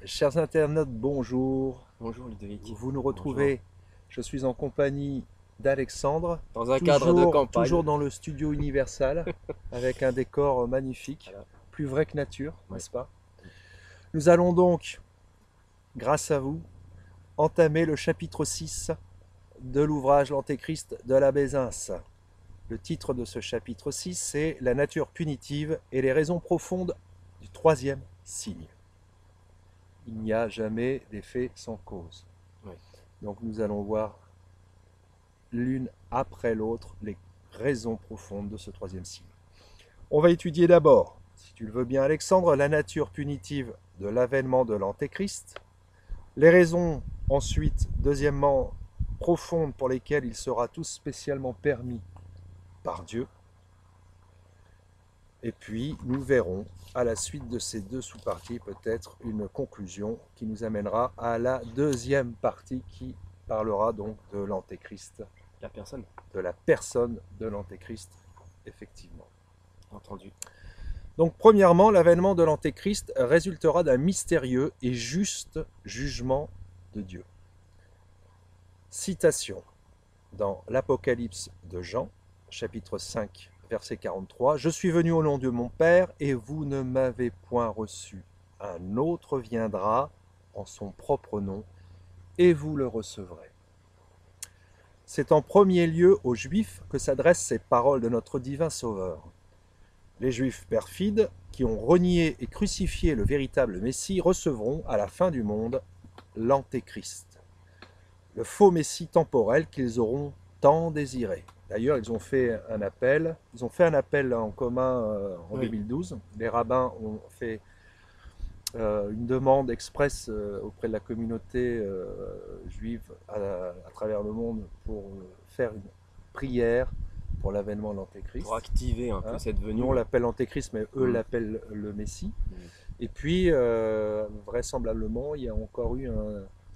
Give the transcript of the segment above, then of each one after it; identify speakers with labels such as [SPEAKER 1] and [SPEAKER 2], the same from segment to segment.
[SPEAKER 1] Chers internautes, bonjour.
[SPEAKER 2] Bonjour Ludovic.
[SPEAKER 1] Vous nous
[SPEAKER 2] Bonjour.
[SPEAKER 1] retrouvez. Je suis en compagnie d'Alexandre,
[SPEAKER 2] Dans un cadre de
[SPEAKER 1] toujours
[SPEAKER 2] campagne.
[SPEAKER 1] dans le studio Universal, avec un décor magnifique,
[SPEAKER 2] Voilà.
[SPEAKER 1] plus vrai que nature,
[SPEAKER 2] Ouais.
[SPEAKER 1] n'est-ce pas? Nous allons donc, grâce à vous, entamer le chapitre 6 de l'ouvrage L'Antéchrist de la Bézins. Le titre de ce chapitre 6, c'est La nature punitive et les raisons profondes du troisième signe. Il n'y a jamais d'effet sans cause.
[SPEAKER 2] Ouais.
[SPEAKER 1] Donc nous allons voir l'une après l'autre les raisons profondes de ce troisième signe. On va étudier d'abord, si tu le veux bien Alexandre, la nature punitive de l'avènement de l'Antéchrist, les raisons ensuite, deuxièmement, profondes pour lesquelles il sera tout spécialement permis par Dieu, et puis nous verrons à la suite de ces deux sous-parties peut-être une conclusion qui nous amènera à la deuxième partie qui parlera donc de l'Antéchrist,
[SPEAKER 2] La personne.
[SPEAKER 1] de la personne de l'Antéchrist, effectivement.
[SPEAKER 2] Entendu.
[SPEAKER 1] Donc premièrement, l'avènement de l'Antéchrist résultera d'un mystérieux et juste jugement de Dieu. Citation dans l'Apocalypse de Jean, chapitre 5, verset 43. « Je suis venu au nom de mon Père, et vous ne m'avez point reçu. Un autre viendra en son propre nom, et vous le recevrez. » C'est en premier lieu aux Juifs que s'adressent ces paroles de notre divin Sauveur. Les Juifs perfides, qui ont renié et crucifié le véritable Messie, recevront, à la fin du monde, l'Antéchrist, le faux Messie temporel qu'ils auront tant désiré. D'ailleurs, ils ont fait un appel en commun en
[SPEAKER 2] Oui.
[SPEAKER 1] 2012. Les rabbins ont fait une demande expresse auprès de la communauté juive à travers le monde pour faire une prière pour l'avènement de l'Antéchrist.
[SPEAKER 2] Pour activer un peu cette venue.
[SPEAKER 1] Nous, on l'appelle l'Antéchrist, mais eux
[SPEAKER 2] Mm.
[SPEAKER 1] l'appellent le Messie.
[SPEAKER 2] Mm.
[SPEAKER 1] Et puis, vraisemblablement, il y a encore eu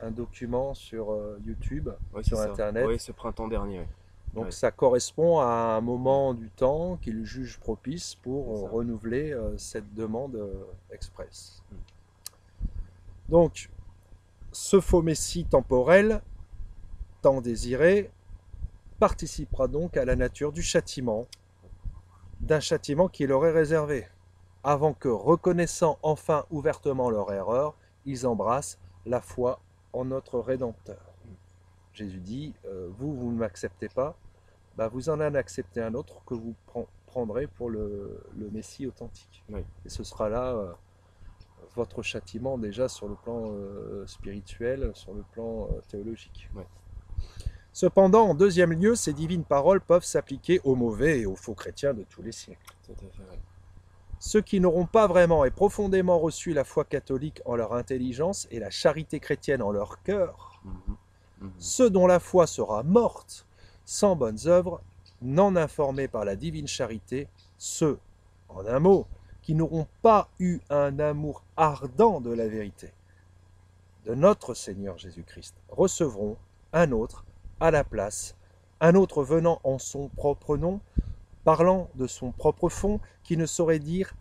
[SPEAKER 1] un document sur YouTube,
[SPEAKER 2] Ouais,
[SPEAKER 1] sur
[SPEAKER 2] c'est ça.
[SPEAKER 1] Internet.
[SPEAKER 2] Oui, ce printemps dernier. Ouais.
[SPEAKER 1] Donc
[SPEAKER 2] Ouais.
[SPEAKER 1] ça correspond à un moment du temps qu'il juge propice
[SPEAKER 2] C'est
[SPEAKER 1] pour
[SPEAKER 2] ça.
[SPEAKER 1] renouveler cette demande express.
[SPEAKER 2] Mm.
[SPEAKER 1] Donc, ce faux Messie temporel, tant désiré, participera donc à la nature du châtiment, d'un châtiment qui leur est réservé, avant que, reconnaissant enfin ouvertement leur erreur, ils embrassent la foi en notre Rédempteur. Jésus dit, vous ne m'acceptez pas, bah vous en acceptez un autre que vous prendrez pour le Messie authentique.
[SPEAKER 2] Oui.
[SPEAKER 1] Et ce sera là votre châtiment déjà sur le plan spirituel, sur le plan théologique.
[SPEAKER 2] Ouais.
[SPEAKER 1] Cependant, en deuxième lieu, ces divines paroles peuvent s'appliquer aux mauvais et aux faux chrétiens de tous les siècles.
[SPEAKER 2] Tout à fait, ouais.
[SPEAKER 1] Ceux qui n'auront pas vraiment et profondément reçu la foi catholique en leur intelligence et la charité chrétienne en leur cœur, ceux dont la foi sera morte sans bonnes œuvres, non informés par la divine charité, ceux, en un mot, qui n'auront pas eu un amour ardent de la vérité, de notre Seigneur Jésus-Christ, recevront un autre à la place, un autre venant en son propre nom, parlant de son propre fond, qui ne saurait dire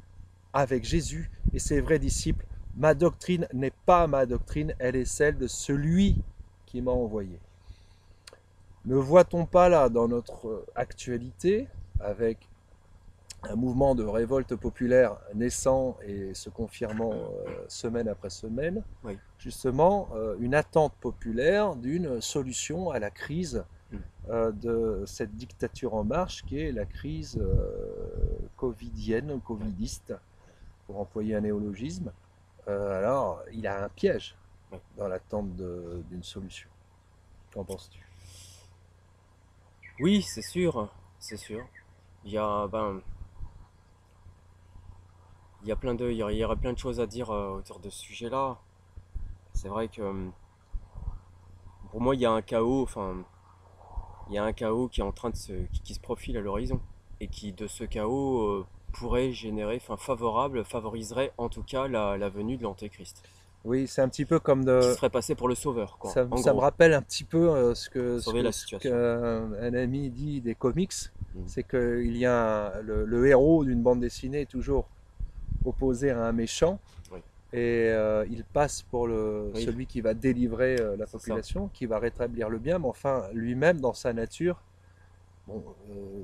[SPEAKER 1] avec Jésus et ses vrais disciples, ma doctrine n'est pas ma doctrine, elle est celle de celui qui m'a envoyé. Ne voit-on pas là dans notre actualité, avec un mouvement de révolte populaire naissant et se confirmant semaine après semaine,
[SPEAKER 2] Oui.
[SPEAKER 1] justement une attente populaire d'une solution à la crise de cette dictature en marche qui est la crise covidiste, pour employer un néologisme. Alors, il y a un piège dans l'attente d'une solution. Qu'en penses-tu?
[SPEAKER 2] Oui, c'est sûr. C'est sûr. Il y a, il y aurait plein de choses à dire autour de ce sujet-là. C'est vrai que pour moi, il y a un chaos. Enfin, il y a un chaos qui est en train de qui se profile à l'horizon et qui, de ce chaos, pourrait générer, enfin, favoriserait en tout cas la venue de l'Antéchrist,
[SPEAKER 1] Oui, c'est un petit peu comme
[SPEAKER 2] qui
[SPEAKER 1] de...
[SPEAKER 2] serait passé pour le sauveur, quoi.
[SPEAKER 1] Ça
[SPEAKER 2] En
[SPEAKER 1] me
[SPEAKER 2] gros,
[SPEAKER 1] rappelle un petit peu
[SPEAKER 2] sauver la
[SPEAKER 1] ce
[SPEAKER 2] situation.
[SPEAKER 1] qu'un ami dit des comics. C'est qu'il y a le héros d'une bande dessinée est toujours opposé à un méchant.
[SPEAKER 2] Oui.
[SPEAKER 1] et il passe pour
[SPEAKER 2] Oui,
[SPEAKER 1] celui qui va délivrer la
[SPEAKER 2] c'est ça.
[SPEAKER 1] population, qui va rétablir le bien, mais enfin, lui-même, dans sa nature, bon,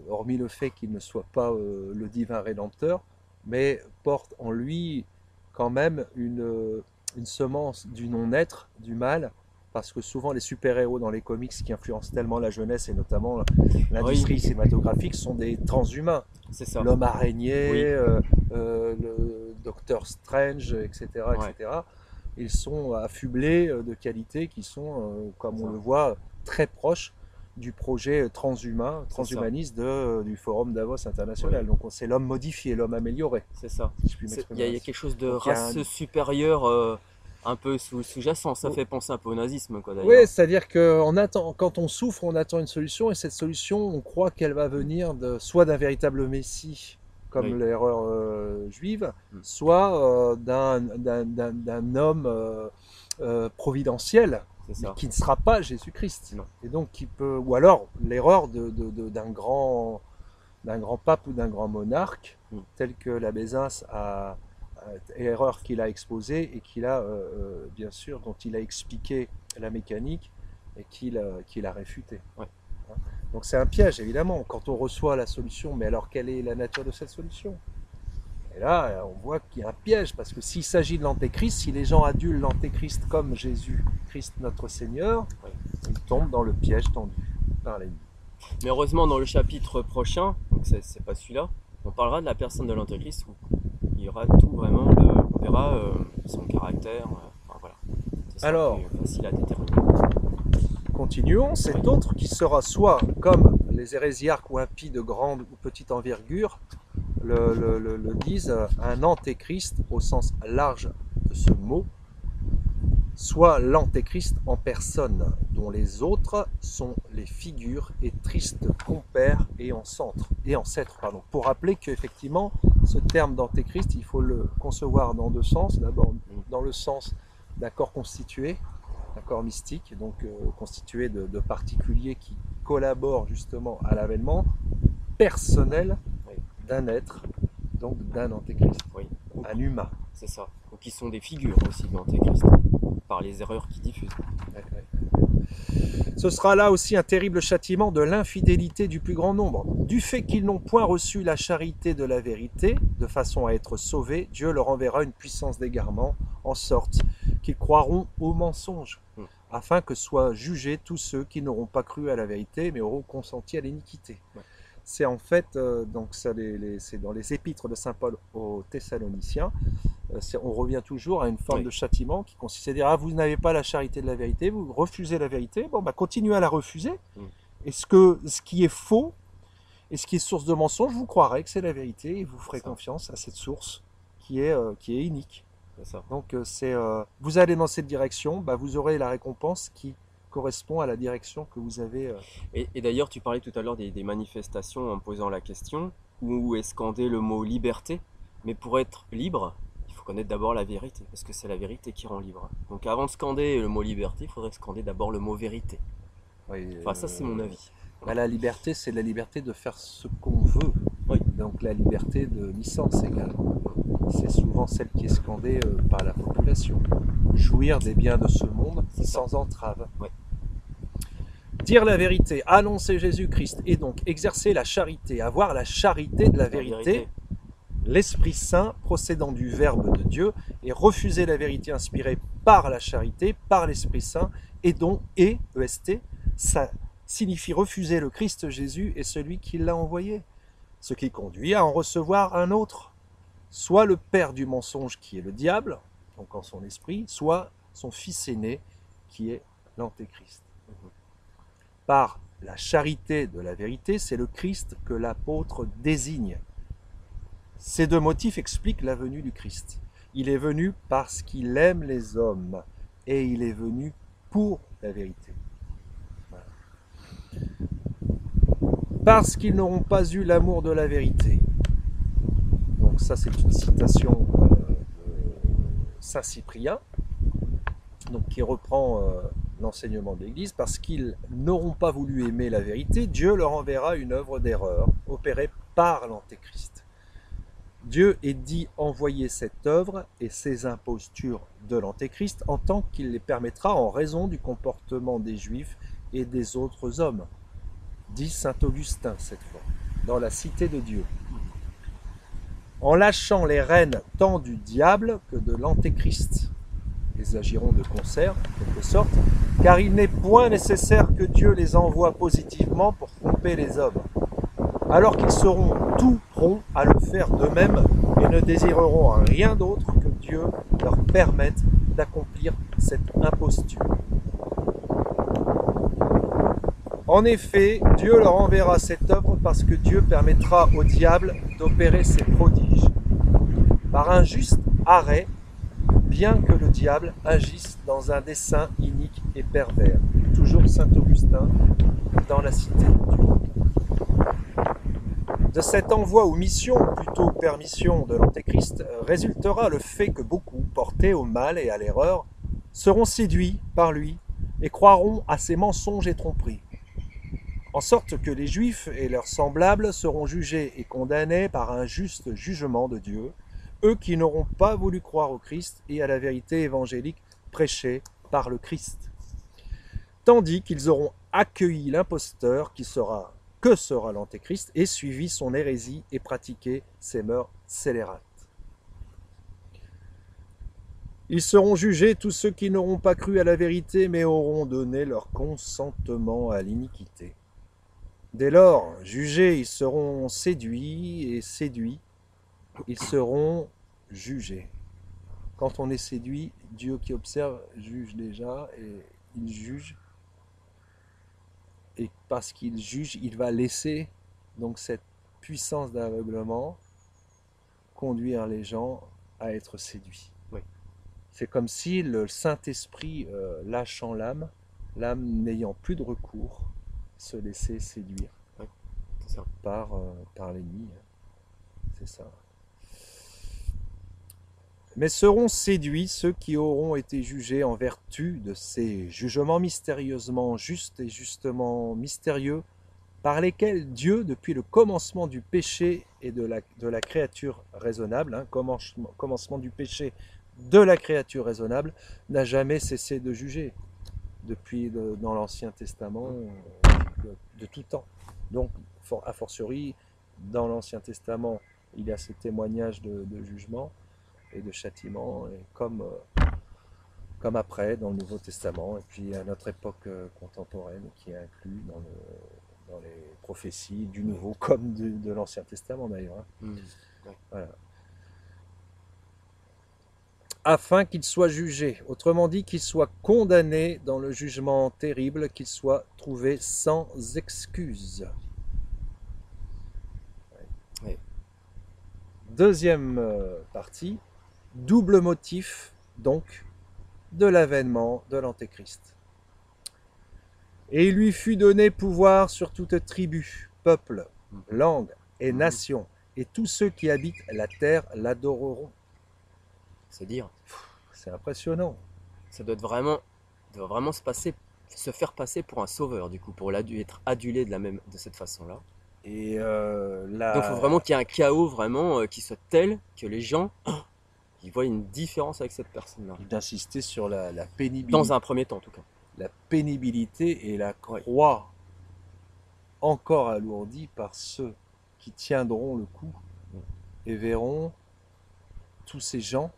[SPEAKER 1] hormis le fait qu'il ne soit pas le divin rédempteur, mais porte en lui quand même une semence du non-être, du mal, parce que souvent les super-héros dans les comics qui influencent tellement la jeunesse et notamment
[SPEAKER 2] Oui,
[SPEAKER 1] l'industrie cinématographique sont des transhumains.
[SPEAKER 2] c'est ça.
[SPEAKER 1] L'homme araignée,
[SPEAKER 2] Oui,
[SPEAKER 1] le Docteur Strange, etc.,
[SPEAKER 2] ouais,
[SPEAKER 1] etc. Ils sont affublés de qualités qui sont,
[SPEAKER 2] c'est
[SPEAKER 1] comme on
[SPEAKER 2] ça.
[SPEAKER 1] le voit, très proches du projet
[SPEAKER 2] C'est ça.
[SPEAKER 1] transhumaniste du Forum Davos
[SPEAKER 2] Oui,
[SPEAKER 1] International. Donc c'est l'homme modifié, l'homme amélioré,
[SPEAKER 2] c'est ça.
[SPEAKER 1] si je puis
[SPEAKER 2] Il
[SPEAKER 1] m'exprimer
[SPEAKER 2] y a
[SPEAKER 1] ainsi.
[SPEAKER 2] quelque chose de
[SPEAKER 1] Donc il y a un...
[SPEAKER 2] race supérieure un peu sous-jacent. Ça fait penser un peu au nazisme, quoi,
[SPEAKER 1] Oui,
[SPEAKER 2] d'ailleurs.
[SPEAKER 1] c'est-à-dire que quand on souffre, on attend une solution, et cette solution, on croit qu'elle va venir soit d'un véritable Messie, comme
[SPEAKER 2] Oui,
[SPEAKER 1] l'erreur juive,
[SPEAKER 2] mm,
[SPEAKER 1] soit d'un homme providentiel,
[SPEAKER 2] c'est
[SPEAKER 1] mais
[SPEAKER 2] ça.
[SPEAKER 1] qui ne sera pas Jésus-Christ.
[SPEAKER 2] Non.
[SPEAKER 1] Et donc qui peut, ou alors l'erreur d'un grand pape ou d'un grand monarque,
[SPEAKER 2] Mm,
[SPEAKER 1] tel que la Bézins erreur qu'il a exposée et bien sûr, dont il a expliqué la mécanique et qu'il a réfuté.
[SPEAKER 2] ouais.
[SPEAKER 1] Donc c'est un piège, évidemment, quand on reçoit la solution, mais alors quelle est la nature de cette solution? Et là, on voit qu'il y a un piège, parce que s'il s'agit de l'antéchrist, si les gens adulent l'antéchrist comme Jésus-Christ notre Seigneur,
[SPEAKER 2] Ouais.
[SPEAKER 1] ils tombent dans le piège tendu par l'ennemi.
[SPEAKER 2] Mais heureusement, dans le chapitre prochain, donc c'est pas celui-là, on parlera de la personne de l'Antéchrist où il y aura tout vraiment, on verra son caractère. Enfin, voilà. Ce sera
[SPEAKER 1] Alors,
[SPEAKER 2] plus facile à déterminer.
[SPEAKER 1] continuons,
[SPEAKER 2] Oui,
[SPEAKER 1] cet autre qui sera soit comme les hérésiarques ou impies de grande ou petite envergure le disent, un antéchrist au sens large de ce mot, soit l'antéchrist en personne, dont les autres sont les figures et tristes compères et ancêtres. Pardon. Pour rappeler qu'effectivement, ce terme d'antéchrist, il faut le concevoir dans deux sens. D'abord, dans le sens d'un corps constitué, un corps mystique, donc constitué de particuliers qui collaborent justement à l'avènement personnel
[SPEAKER 2] oui,
[SPEAKER 1] d'un être, donc d'un antéchrist,
[SPEAKER 2] oui.
[SPEAKER 1] un humain.
[SPEAKER 2] C'est ça. Ou qui sont des figures aussi de l'Antéchrist, par les erreurs qu'ils diffusent.
[SPEAKER 1] Ce sera là aussi un terrible châtiment de l'infidélité du plus grand nombre. Du fait qu'ils n'ont point reçu la charité de la vérité, de façon à être sauvés, Dieu leur enverra une puissance d'égarement, en sorte qu'ils croiront au mensonge, afin que soient jugés tous ceux qui n'auront pas cru à la vérité, mais auront consenti à l'iniquité.
[SPEAKER 2] Ouais.
[SPEAKER 1] C'est en fait, c'est dans les épîtres de saint Paul aux Thessaloniciens, on revient toujours à une forme
[SPEAKER 2] Oui.
[SPEAKER 1] de châtiment qui consiste à dire, ah, vous n'avez pas la charité de la vérité, vous refusez la vérité, bon, bah, continuez à la refuser, et ce qui est faux, et ce qui est source de mensonge, vous croirez que c'est la vérité, et vous ferez confiance à cette source qui est inique.
[SPEAKER 2] C'est ça.
[SPEAKER 1] Donc vous allez dans cette direction, bah, vous aurez la récompense qui correspond à la direction que vous avez.
[SPEAKER 2] Et d'ailleurs, tu parlais tout à l'heure des manifestations en posant la question, où est scandé le mot liberté. Mais pour être libre, il faut connaître d'abord la vérité, parce que c'est la vérité qui rend libre. Donc avant de scander le mot liberté, il faudrait scander d'abord le mot vérité.
[SPEAKER 1] Oui,
[SPEAKER 2] Enfin, ça, c'est mon avis.
[SPEAKER 1] bah, la liberté, c'est la liberté de faire ce qu'on veut.
[SPEAKER 2] Oui.
[SPEAKER 1] Donc la liberté de licence également. C'est souvent celle qui est scandée par la population. Jouir des biens de ce monde sans entrave.
[SPEAKER 2] Ouais.
[SPEAKER 1] Dire la vérité, annoncer Jésus-Christ et donc exercer la charité, avoir la charité de la vérité, l'Esprit Saint procédant du Verbe de Dieu, et refuser la vérité inspirée par la charité, par l'Esprit Saint, et dont EST, ça signifie refuser le Christ Jésus et celui qui l'a envoyé, ce qui conduit à en recevoir un autre, soit le père du mensonge qui est le diable, donc en son esprit, soit son fils aîné qui est l'antéchrist. Par la charité de la vérité, c'est le Christ que l'apôtre désigne. Ces deux motifs expliquent la venue du Christ. Il est venu parce qu'il aime les hommes et il est venu pour la vérité. Voilà. Parce qu'ils n'auront pas eu l'amour de la vérité. Donc ça, c'est une citation de Saint Cyprien, donc qui reprend l'enseignement de l'Église. Parce qu'ils n'auront pas voulu aimer la vérité, Dieu leur enverra une œuvre d'erreur opérée par l'Antéchrist. Dieu est dit envoyer cette œuvre et ces impostures de l'Antéchrist en tant qu'il les permettra en raison du comportement des Juifs et des autres hommes, dit saint Augustin cette fois, dans la Cité de Dieu. En lâchant les rênes tant du diable que de l'Antéchrist. Ils agiront de concert, en quelque sorte, car il n'est point nécessaire que Dieu les envoie positivement pour tromper les hommes, alors qu'ils seront tout prompts à le faire d'eux-mêmes et ne désireront rien d'autre que Dieu leur permette d'accomplir cette imposture. En effet, Dieu leur enverra cette œuvre parce que Dieu permettra au diable d'opérer ses prodiges. Par un juste arrêt, bien que le diable agisse dans un dessein inique et pervers. Toujours saint Augustin dans la Cité de Dieu. De cet envoi ou mission, ou plutôt permission de l'Antéchrist, résultera le fait que beaucoup, portés au mal et à l'erreur, seront séduits par lui et croiront à ses mensonges et tromperies. En sorte que les Juifs et leurs semblables seront jugés et condamnés par un juste jugement de Dieu, eux qui n'auront pas voulu croire au Christ et à la vérité évangélique prêchée par le Christ. Tandis qu'ils auront accueilli l'imposteur que sera l'Antéchrist et suivi son hérésie et pratiqué ses mœurs scélérates. Ils seront jugés tous ceux qui n'auront pas cru à la vérité mais auront donné leur consentement à l'iniquité. Dès lors, jugés, ils seront séduits et séduits, ils seront jugés. Quand on est séduit, Dieu qui observe juge déjà et il juge. Et parce qu'il juge, il va laisser donc cette puissance d'aveuglement conduire les gens à être séduits.
[SPEAKER 2] Oui.
[SPEAKER 1] C'est comme si le Saint-Esprit lâchant l'âme n'ayant plus de recours, se laissait séduire
[SPEAKER 2] c'est ça.
[SPEAKER 1] par l'ennemi. C'est ça. Mais seront séduits ceux qui auront été jugés en vertu de ces jugements mystérieusement justes et justement mystérieux, par lesquels Dieu, depuis le commencement du péché et de la créature raisonnable, commencement du péché de la créature raisonnable, n'a jamais cessé de juger, dans l'Ancien Testament, de tout temps. Donc, a fortiori, dans l'Ancien Testament, il y a ce témoignage de jugement et de châtiment, et comme après dans le Nouveau Testament, et puis à notre époque contemporaine, qui est inclus dans les prophéties du Nouveau comme de l'Ancien Testament d'ailleurs.
[SPEAKER 2] Ouais.
[SPEAKER 1] Voilà. Afin qu'il soit jugé, autrement dit qu'il soit condamné dans le jugement terrible, qu'il soit trouvé sans excuse.
[SPEAKER 2] Ouais.
[SPEAKER 1] Deuxième partie, double motif donc de l'avènement de l'Antéchrist. Et il lui fut donné pouvoir sur toute tribu, peuple, langue et nation, et tous ceux qui habitent la terre l'adoreront.
[SPEAKER 2] C'est dire.
[SPEAKER 1] C'est impressionnant.
[SPEAKER 2] Ça doit vraiment se faire passer pour un sauveur, du coup, pour être adulé de cette façon-là.
[SPEAKER 1] Et
[SPEAKER 2] donc il faut vraiment qu'il y ait un chaos vraiment qui soit tel que les gens ils voient une différence avec cette personne-là.
[SPEAKER 1] D'insister sur la pénibilité.
[SPEAKER 2] Dans un premier temps, en tout cas.
[SPEAKER 1] La pénibilité et la croix encore alourdie par ceux qui tiendront le coup et verront tous ces gens,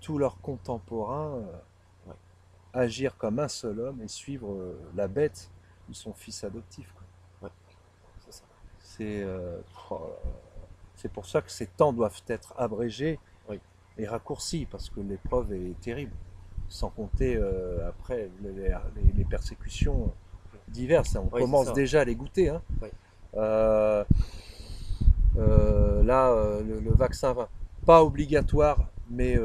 [SPEAKER 1] tous leurs contemporains agir comme un seul homme et suivre la bête ou son fils adoptif.
[SPEAKER 2] C'est ça.
[SPEAKER 1] C'est pour ça que ces temps doivent être abrégés et raccourcis, parce que l'épreuve est terrible. Sans compter après les persécutions diverses. On commence déjà à les goûter. Hein. Le vaccin va pas obligatoire, mais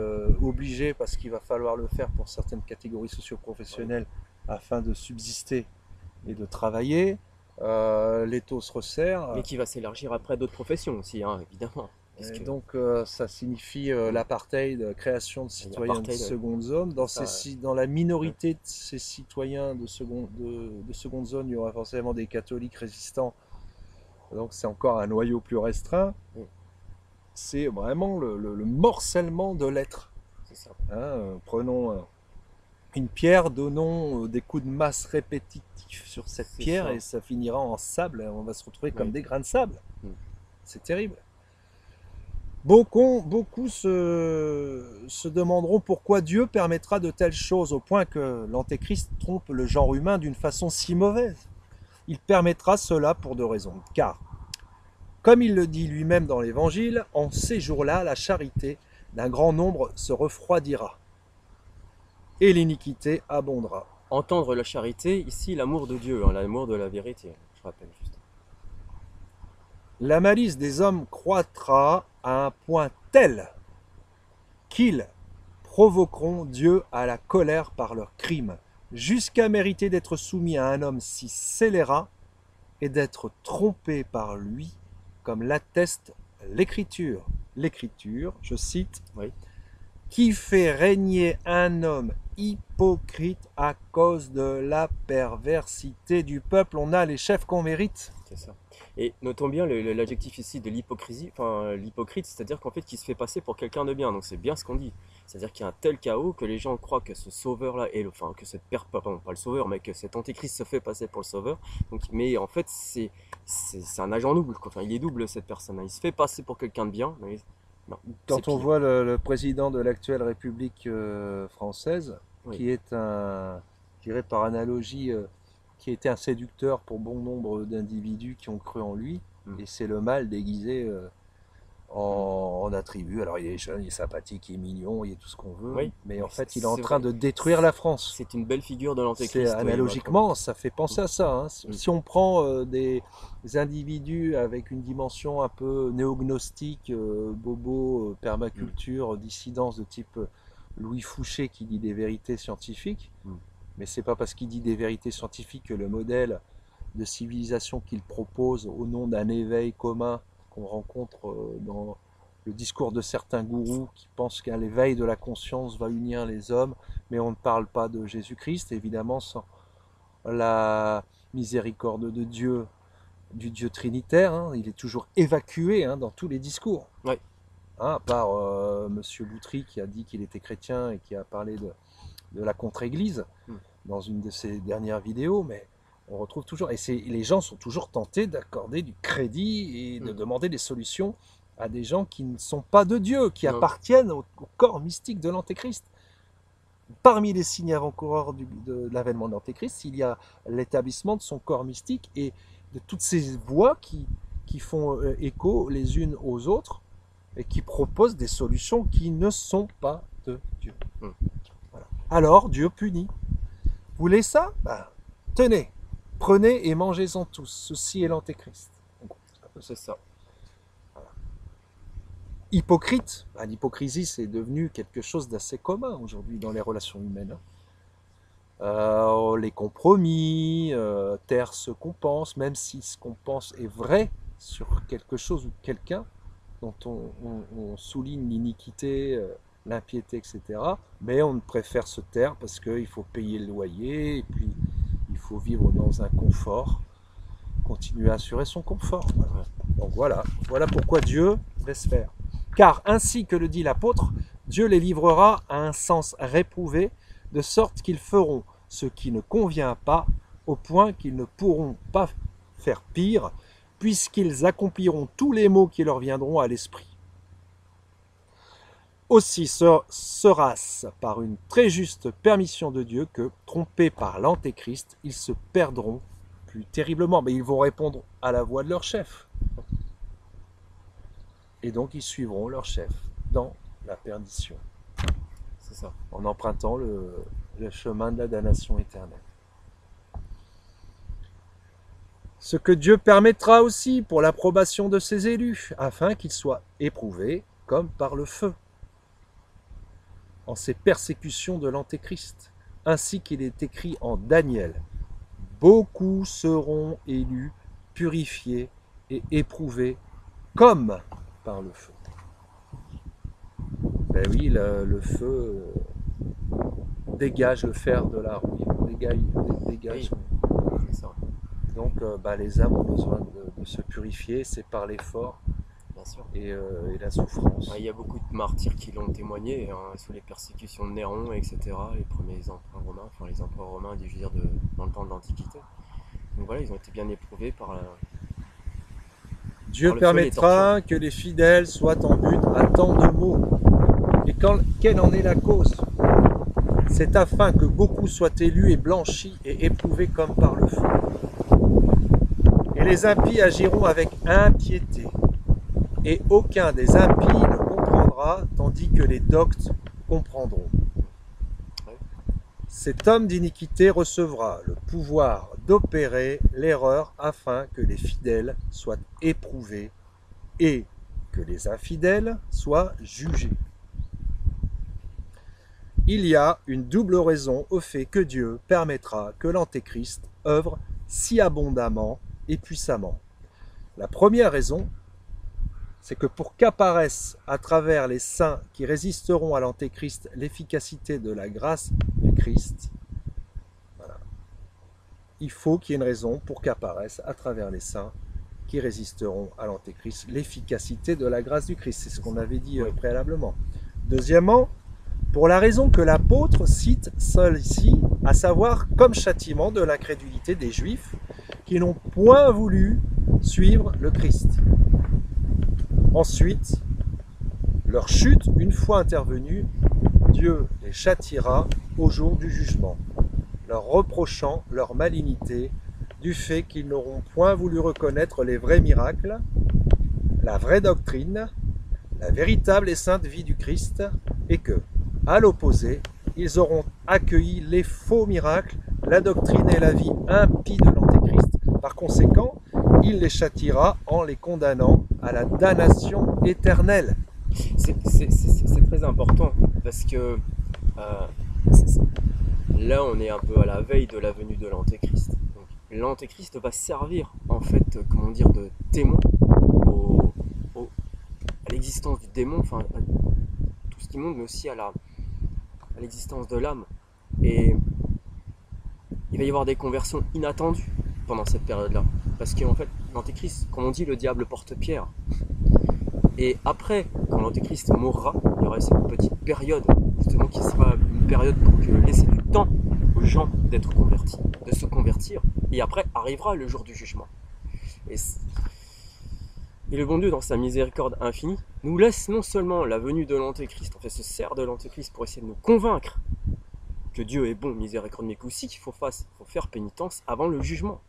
[SPEAKER 1] obligé, parce qu'il va falloir le faire pour certaines catégories socio-professionnelles afin de subsister et de travailler. Les taux se resserrent.
[SPEAKER 2] Mais qui va s'élargir après d'autres professions aussi, hein, évidemment.
[SPEAKER 1] Et donc ça signifie l'apartheid, création de citoyens de seconde zone. Dans la minorité de ces citoyens de seconde zone, il y aura forcément des catholiques résistants. Donc c'est encore un noyau plus restreint. c'est vraiment le morcellement de l'être.
[SPEAKER 2] C'est ça.
[SPEAKER 1] Hein, prenons une pierre, donnons des coups de masse répétitifs sur cette
[SPEAKER 2] C'est
[SPEAKER 1] pierre
[SPEAKER 2] ça.
[SPEAKER 1] et ça finira en sable. On va se retrouver comme
[SPEAKER 2] Oui.
[SPEAKER 1] des grains de sable.
[SPEAKER 2] Mm.
[SPEAKER 1] C'est terrible. Beaucoup se demanderont pourquoi Dieu permettra de telles choses au point que l'Antéchrist trompe le genre humain d'une façon si mauvaise. Il permettra cela pour deux raisons. Car, comme il le dit lui-même dans l'Évangile, en ces jours-là, la charité d'un grand nombre se refroidira et l'iniquité abondera.
[SPEAKER 2] Entendre la charité, ici l'amour de Dieu, hein, l'amour de la vérité, je rappelle juste.
[SPEAKER 1] La malice des hommes croîtra à un point tel qu'ils provoqueront Dieu à la colère par leurs crimes, jusqu'à mériter d'être soumis à un homme si scélérat et d'être trompé par lui, comme l'atteste l'Écriture. L'Écriture, je cite,
[SPEAKER 2] Oui.
[SPEAKER 1] qui fait régner un homme hypocrite à cause de la perversité du peuple. On a les chefs qu'on mérite.
[SPEAKER 2] C'est ça. Et notons bien l'adjectif ici de l'hypocrisie, enfin l'hypocrite, c'est-à-dire qu'en fait qui se fait passer pour quelqu'un de bien. Donc c'est bien ce qu'on dit. C'est-à-dire qu'il y a un tel chaos que les gens croient que ce sauveur-là est enfin que cette pardon, pas le sauveur, mais que cet antéchrist se fait passer pour le sauveur. Donc, mais en fait c'est un agent double, quoi. Enfin il est double cette personne-là. Il se fait passer pour quelqu'un de bien, mais non,
[SPEAKER 1] Quand
[SPEAKER 2] c'est
[SPEAKER 1] on
[SPEAKER 2] pire.
[SPEAKER 1] voit le président de l'actuelle République française,
[SPEAKER 2] Oui.
[SPEAKER 1] qui est un, je dirais par analogie, qui était un séducteur pour bon nombre d'individus qui ont cru en lui,
[SPEAKER 2] Mm.
[SPEAKER 1] et c'est le mal déguisé en attribut. Alors il est jeune, il est sympathique, il est mignon, il est tout ce qu'on veut,
[SPEAKER 2] Oui,
[SPEAKER 1] mais
[SPEAKER 2] oui,
[SPEAKER 1] en fait
[SPEAKER 2] c'est
[SPEAKER 1] il est en
[SPEAKER 2] c'est
[SPEAKER 1] train
[SPEAKER 2] vrai.
[SPEAKER 1] de détruire la France.
[SPEAKER 2] C'est une belle figure de
[SPEAKER 1] C'est
[SPEAKER 2] l'antéchrist. Oui, Macron.
[SPEAKER 1] analogiquement, ça fait penser à ça. Hein.
[SPEAKER 2] Mm.
[SPEAKER 1] Si on prend des individus avec une dimension un peu néognostique, bobo, permaculture, dissidence de type Louis Fouché qui dit des vérités scientifiques,
[SPEAKER 2] Mm.
[SPEAKER 1] mais c'est pas parce qu'il dit des vérités scientifiques que le modèle de civilisation qu'il propose au nom d'un éveil commun qu'on rencontre dans le discours de certains gourous qui pensent qu'un l'éveil de la conscience va unir les hommes, mais on ne parle pas de Jésus-Christ, évidemment, sans la miséricorde de Dieu, du Dieu trinitaire. Hein, il est toujours évacué hein, dans tous les discours.
[SPEAKER 2] Ouais.
[SPEAKER 1] Hein, à part Monsieur Boutry qui a dit qu'il était chrétien et qui a parlé de la contre-église dans une de ses dernières vidéos, mais on retrouve toujours, et les gens sont toujours tentés d'accorder du crédit et de demander des solutions à des gens qui ne sont pas de Dieu, qui
[SPEAKER 2] Non.
[SPEAKER 1] appartiennent au corps mystique de l'Antéchrist. Parmi les signes avant-coureurs de l'avènement de l'Antéchrist, il y a l'établissement de son corps mystique et de toutes ces voix qui font écho les unes aux autres et qui proposent des solutions qui ne sont pas de Dieu. Voilà. Alors Dieu punit. Vous voulez ça? Ben, tenez, prenez et mangez-en tous. Ceci est l'Antéchrist.
[SPEAKER 2] C'est ça.
[SPEAKER 1] Hypocrite, ben, l'hypocrisie c'est devenu quelque chose d'assez commun aujourd'hui dans les relations humaines. Les compromis, taire ce qu'on pense, même si ce qu'on pense est vrai sur quelque chose ou quelqu'un dont on souligne l'iniquité, l'impiété, etc. Mais on préfère se taire parce qu'il faut payer le loyer et puis il faut vivre dans un confort, continuer à assurer son confort. Voilà. Donc voilà pourquoi Dieu laisse faire. Car ainsi que le dit l'apôtre, Dieu les livrera à un sens réprouvé, de sorte qu'ils feront ce qui ne convient pas, au point qu'ils ne pourront pas faire pire, puisqu'ils accompliront tous les maux qui leur viendront à l'esprit. Aussi sera-ce par une très juste permission de Dieu que, trompés par l'Antéchrist, ils se perdront plus terriblement. Mais ils vont répondre à la voix de leur chef. Et donc ils suivront leur chef dans la perdition.
[SPEAKER 2] C'est ça.
[SPEAKER 1] En empruntant le chemin de la damnation éternelle. Ce que Dieu permettra aussi pour l'approbation de ses élus, afin qu'ils soient éprouvés comme par le feu, en ces persécutions de l'Antéchrist, ainsi qu'il est écrit en Daniel. Beaucoup seront élus, purifiés et éprouvés comme par le feu. Ben oui, le feu dégage le fer de la rouille, dégage.
[SPEAKER 2] C'est ça.
[SPEAKER 1] Donc les âmes ont besoin de se purifier, c'est par l'effort
[SPEAKER 2] sûr.
[SPEAKER 1] et la souffrance.
[SPEAKER 2] Il y a beaucoup de martyrs qui l'ont témoigné hein, sous les persécutions de Néron, etc. Les premiers empereurs romains, enfin les empereurs romains, je veux dire, dans le temps de l'Antiquité. Donc voilà, ils ont été bien éprouvés par
[SPEAKER 1] Dieu
[SPEAKER 2] par le feu et les
[SPEAKER 1] permettra que les fidèles soient en but à tant de maux. Et quelle en est la cause? C'est afin que beaucoup soient élus et blanchis et éprouvés comme par le feu. Et les impies agiront avec impiété, et aucun des impies ne comprendra, tandis que les doctes comprendront. Cet homme d'iniquité recevra le pouvoir d'opérer l'erreur afin que les fidèles soient éprouvés et que les infidèles soient jugés. Il y a une double raison au fait que Dieu permettra que l'Antéchrist œuvre si abondamment et puissamment. La première raison, c'est que pour qu'apparaisse à travers les saints qui résisteront à l'Antéchrist l'efficacité de la grâce du Christ, voilà, il faut qu'il y ait une raison pour qu'apparaisse à travers les saints qui résisteront à l'Antéchrist l'efficacité de la grâce du Christ. C'est ce qu'on avait dit préalablement. Deuxièmement, pour la raison que l'apôtre cite seul ici, à savoir comme châtiment de l'incrédulité des Juifs qui n'ont point voulu suivre le Christ. Ensuite, leur chute, une fois intervenue, Dieu les châtiera au jour du jugement, leur reprochant leur malignité du fait qu'ils n'auront point voulu reconnaître les vrais miracles, la vraie doctrine, la véritable et sainte vie du Christ, et que, à l'opposé, ils auront accueilli les faux miracles, la doctrine et la vie impie de l'Antéchrist. Par conséquent, il les châtiera en les condamnant à la damnation éternelle.
[SPEAKER 2] C'est très important parce que là on est un peu à la veille de la venue de l'Antéchrist. Donc l'Antéchrist va servir en fait, comment dire, de témoin à l'existence du démon, enfin à tout ce qui montre, mais aussi à l'existence de l'âme. Et il va y avoir des conversions inattendues pendant cette période-là. Parce qu'en fait, l'Antéchrist, comme on dit, le diable porte pierre. Et après, quand l'Antéchrist mourra, il y aura cette petite période, justement, qui sera une période pour laisser du temps aux gens d'être convertis, de se convertir. Et après, arrivera le jour du jugement. Et le bon Dieu, dans sa miséricorde infinie, nous laisse non seulement la venue de l'Antéchrist, en fait, se sert de l'Antéchrist pour essayer de nous convaincre que Dieu est bon, miséricordieux, mais qu'aussi qu'il faut faire pénitence avant le jugement.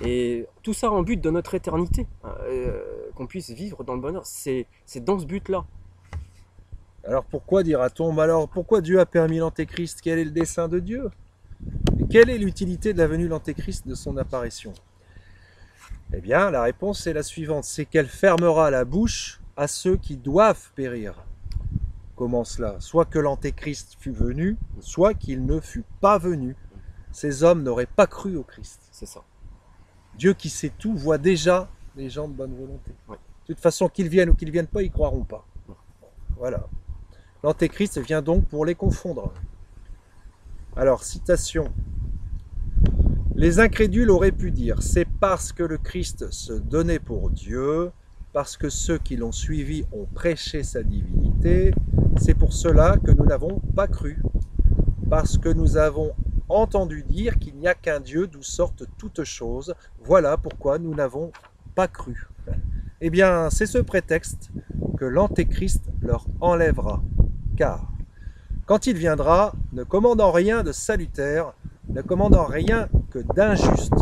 [SPEAKER 2] Et tout ça en but de notre éternité, qu'on puisse vivre dans le bonheur. C'est dans ce but-là.
[SPEAKER 1] Alors pourquoi dira-t-on, alors pourquoi Dieu a permis l'Antéchrist? Quel est le dessein de Dieu? Et quelle est l'utilité de la venue de l'Antéchrist, de son apparition? Eh bien, la réponse est la suivante, c'est qu'elle fermera la bouche à ceux qui doivent périr. Comment cela? Soit que l'Antéchrist fût venu, soit qu'il ne fût pas venu. Ces hommes n'auraient pas cru au Christ.
[SPEAKER 2] C'est ça.
[SPEAKER 1] Dieu qui sait tout voit déjà les gens de bonne volonté.
[SPEAKER 2] Ouais.
[SPEAKER 1] De toute façon, qu'ils viennent ou qu'ils ne viennent pas, ils ne croiront pas. Voilà. L'Antéchrist vient donc pour les confondre. Alors, citation. Les incrédules auraient pu dire, c'est parce que le Christ se donnait pour Dieu, parce que ceux qui l'ont suivi ont prêché sa divinité, c'est pour cela que nous n'avons pas cru, parce que nous avons entendu dire qu'il n'y a qu'un Dieu d'où sortent toutes choses, voilà pourquoi nous n'avons pas cru. Eh bien, c'est ce prétexte que l'Antéchrist leur enlèvera, car quand il viendra, ne commandant rien de salutaire, ne commandant rien que d'injuste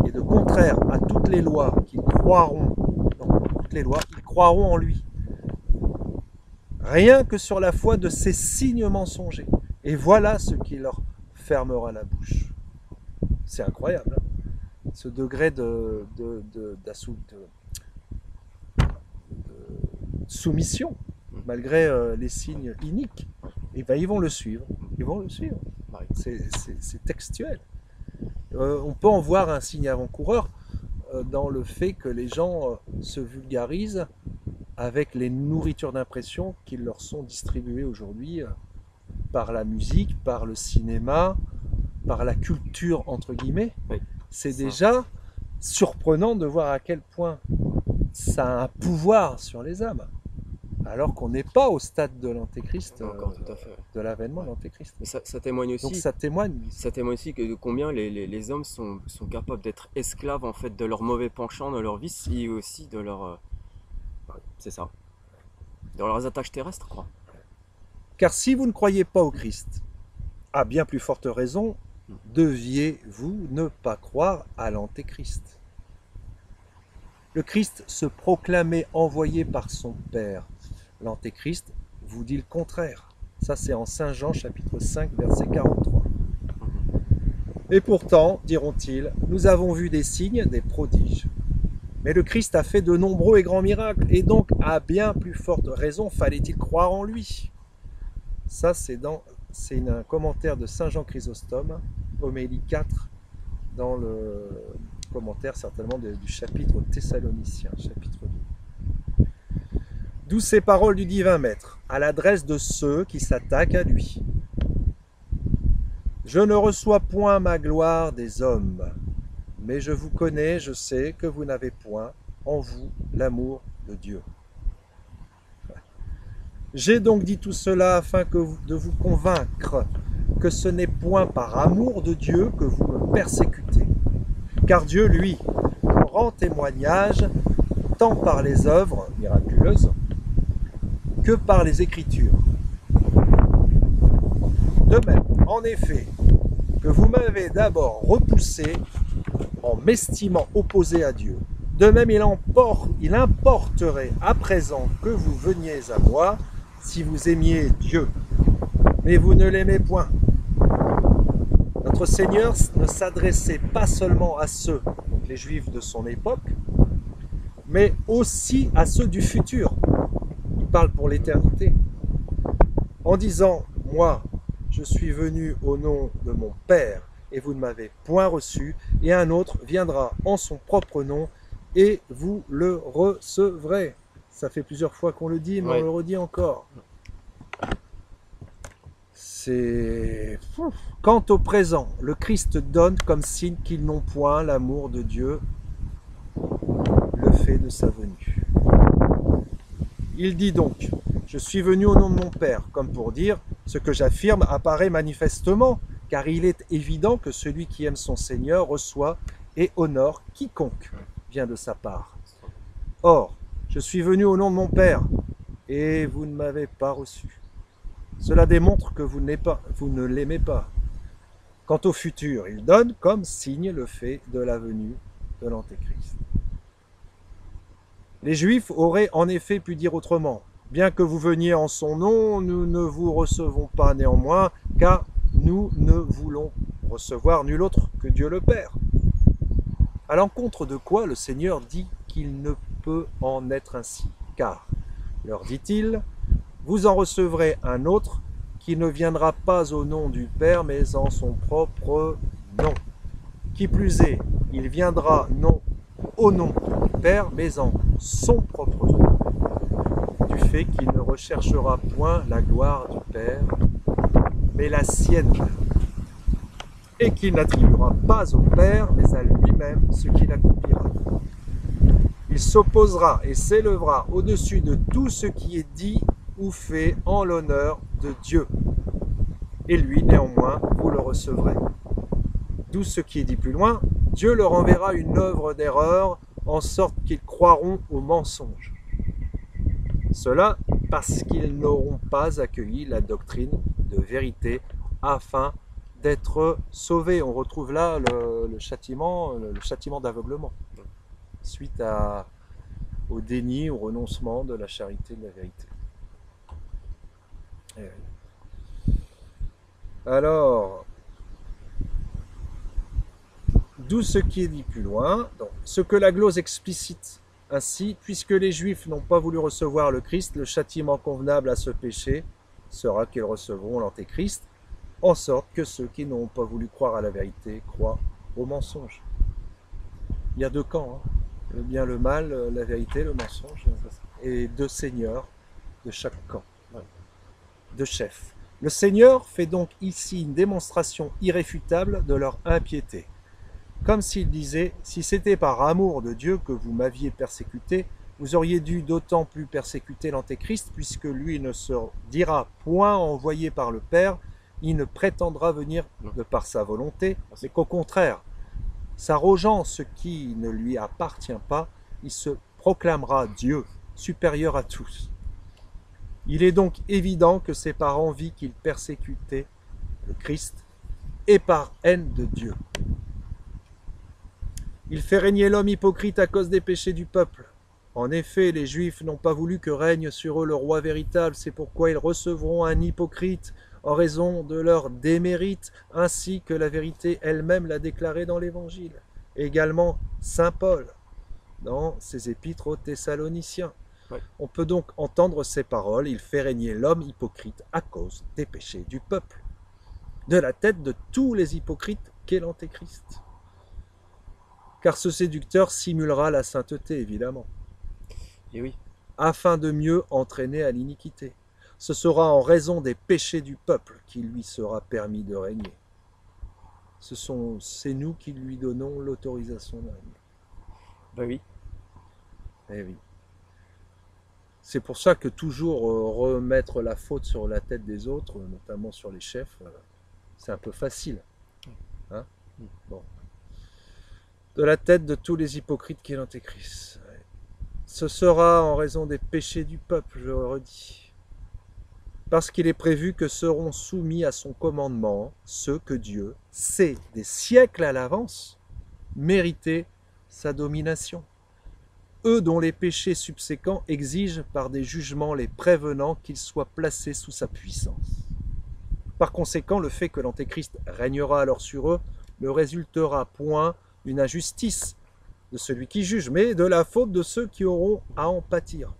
[SPEAKER 1] et de contraire à toutes les lois qu'ils croiront, non, toutes les lois, ils croiront en lui. Rien que sur la foi de ces signes mensongers. Et voilà ce qui leur fermera la bouche. C'est incroyable, hein, ce degré de soumission, malgré les signes iniques. Et ben, ils vont le suivre. Ils vont le suivre. C'est textuel. On peut en voir un signe avant-coureur dans le fait que les gens se vulgarisent avec les nourritures d'impression qui leur sont distribuées aujourd'hui par la musique, par le cinéma, par la culture entre guillemets. Oui, c'est déjà surprenant de voir à quel point ça a un pouvoir sur les âmes. Alors qu'on n'est pas au stade de l'antéchrist,
[SPEAKER 2] Encore tout à fait.
[SPEAKER 1] de l'avènement de l'antéchrist.
[SPEAKER 2] Mais ça témoigne aussi.
[SPEAKER 1] Donc ça témoigne.
[SPEAKER 2] Ça témoigne aussi que de combien les hommes sont capables d'être esclaves en fait de leurs mauvais penchants, de leurs vices et aussi de leur c'est ça, de leurs attaches terrestres quoi.
[SPEAKER 1] Car si vous ne croyez pas au Christ, à bien plus forte raison, deviez-vous ne pas croire à l'antéchrist. Le Christ se proclamait envoyé par son Père. L'antéchrist vous dit le contraire. Ça c'est en Saint Jean chapitre 5 verset 43. Et pourtant, diront-ils, nous avons vu des signes, des prodiges. Mais le Christ a fait de nombreux et grands miracles, et donc à bien plus forte raison fallait-il croire en lui. Ça c'est un commentaire de Saint Jean Chrysostome, homélie 4, dans le commentaire certainement du chapitre Thessaloniciens, chapitre 2. D'où ces paroles du divin maître, à l'adresse de ceux qui s'attaquent à lui. Je ne reçois point ma gloire des hommes, mais je vous connais, je sais que vous n'avez point en vous l'amour de Dieu. J'ai donc dit tout cela afin de vous convaincre que ce n'est point par amour de Dieu que vous me persécutez. Car Dieu, lui, rend témoignage tant par les œuvres miraculeuses que par les Écritures. De même, en effet, que vous m'avez d'abord repoussé en m'estimant opposé à Dieu. De même, il importerait à présent que vous veniez à moi si vous aimiez Dieu. Mais vous ne l'aimez point. Notre Seigneur ne s'adressait pas seulement à ceux, donc les Juifs de son époque, mais aussi à ceux du futur. Il parle pour l'éternité. En disant, moi, je suis venu au nom de mon Père, et vous ne m'avez point reçu, et un autre viendra en son propre nom, et vous le recevrez. Ça fait plusieurs fois qu'on le dit, mais on le redit encore. Quant au présent, le Christ donne comme signe qu'ils n'ont point l'amour de Dieu, le fait de sa venue. Il dit donc, je suis venu au nom de mon Père, comme pour dire, ce que j'affirme apparaît manifestement, car il est évident que celui qui aime son Seigneur reçoit et honore quiconque vient de sa part. Or, je suis venu au nom de mon Père, et vous ne m'avez pas reçu. Cela démontre que vous ne l'aimez pas. Quant au futur, il donne comme signe le fait de la venue de l'Antéchrist. Les Juifs auraient en effet pu dire autrement. Bien que vous veniez en son nom, nous ne vous recevons pas néanmoins, car nous ne voulons recevoir nul autre que Dieu le Père. À l'encontre de quoi le Seigneur dit qu'il ne peut en être ainsi. Car, leur dit-il, vous en recevrez un autre qui ne viendra pas au nom du Père, mais en son propre nom. Qui plus est, il viendra non au nom du Père, mais en son propre nom. Du fait qu'il ne recherchera point la gloire du Père, mais la sienne. Et qu'il n'attribuera pas au Père, mais à lui-même ce qu'il accomplira. Il s'opposera et s'élèvera au-dessus de tout ce qui est dit ou fait en l'honneur de Dieu. Et lui, néanmoins, vous le recevrez. D'où ce qui est dit plus loin, Dieu leur enverra une œuvre d'erreur, en sorte qu'ils croiront au mensonge. Cela parce qu'ils n'auront pas accueilli la doctrine de vérité afin d'être sauvés. On retrouve là le châtiment d'aveuglement, suite au déni, au renoncement de la charité de la vérité. Alors, d'où ce qui est dit plus loin, donc, ce que la glose explicite ainsi, puisque les Juifs n'ont pas voulu recevoir le Christ, le châtiment convenable à ce péché sera qu'ils recevront l'Antéchrist, en sorte que ceux qui n'ont pas voulu croire à la vérité croient au mensonge. Il y a deux camps, hein. Le bien, le mal, la vérité, le mensonge, et deux seigneurs de chaque camp, deux chefs. Le Seigneur fait donc ici une démonstration irréfutable de leur impiété. Comme s'il disait, si c'était par amour de Dieu que vous m'aviez persécuté, Vous auriez dû d'autant plus persécuter l'Antéchrist, puisque lui ne se dira point envoyé par le Père, il ne prétendra venir de par sa volonté, mais qu'au contraire, s'arrogeant ce qui ne lui appartient pas, il se proclamera Dieu, supérieur à tous. Il est donc évident que c'est par envie qu'il persécutait le Christ et par haine de Dieu. Il fait régner l'homme hypocrite à cause des péchés du peuple. En effet, les Juifs n'ont pas voulu que règne sur eux le roi véritable, c'est pourquoi ils recevront un hypocrite en raison de leur démérite, ainsi que la vérité elle-même l'a déclaré dans l'Évangile. Également saint Paul, dans ses épîtres aux Thessaloniciens.
[SPEAKER 2] Ouais.
[SPEAKER 1] On peut donc entendre ces paroles, il fait régner l'homme hypocrite à cause des péchés du peuple, de la tête de tous les hypocrites qu'est l'Antéchrist. Car ce séducteur simulera la sainteté, évidemment,
[SPEAKER 2] Et oui,
[SPEAKER 1] afin de mieux entraîner à l'iniquité. Ce sera en raison des péchés du peuple qu'il lui sera permis de régner. C'est nous qui lui donnons l'autorisation de régner.
[SPEAKER 2] bah oui,
[SPEAKER 1] Eh oui. C'est pour ça que toujours remettre la faute sur la tête des autres, notamment sur les chefs, c'est un peu facile. Hein? Bon. De la tête de tous les hypocrites qui est l'Antéchrist. Ce sera en raison des péchés du peuple, je le redis. Parce qu'il est prévu que seront soumis à son commandement ceux que Dieu sait des siècles à l'avance mériter sa domination. Eux dont les péchés subséquents exigent par des jugements les prévenant qu'ils soient placés sous sa puissance. Par conséquent, le fait que l'Antéchrist régnera alors sur eux ne résultera point d'une injustice de celui qui juge, mais de la faute de ceux qui auront à en pâtir.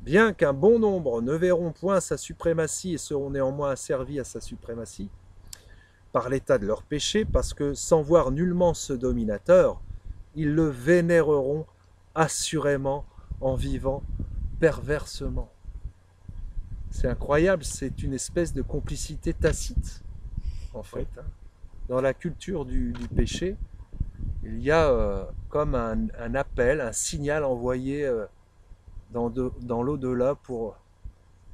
[SPEAKER 1] Bien qu'un bon nombre ne verront point sa suprématie et seront néanmoins asservis à sa suprématie, par l'état de leur péché, parce que sans voir nullement ce dominateur, ils le vénéreront assurément en vivant perversement. C'est incroyable, c'est une espèce de complicité tacite, en fait. Dans la culture du péché, il y a comme un appel, un signal envoyé dans l'au-delà pour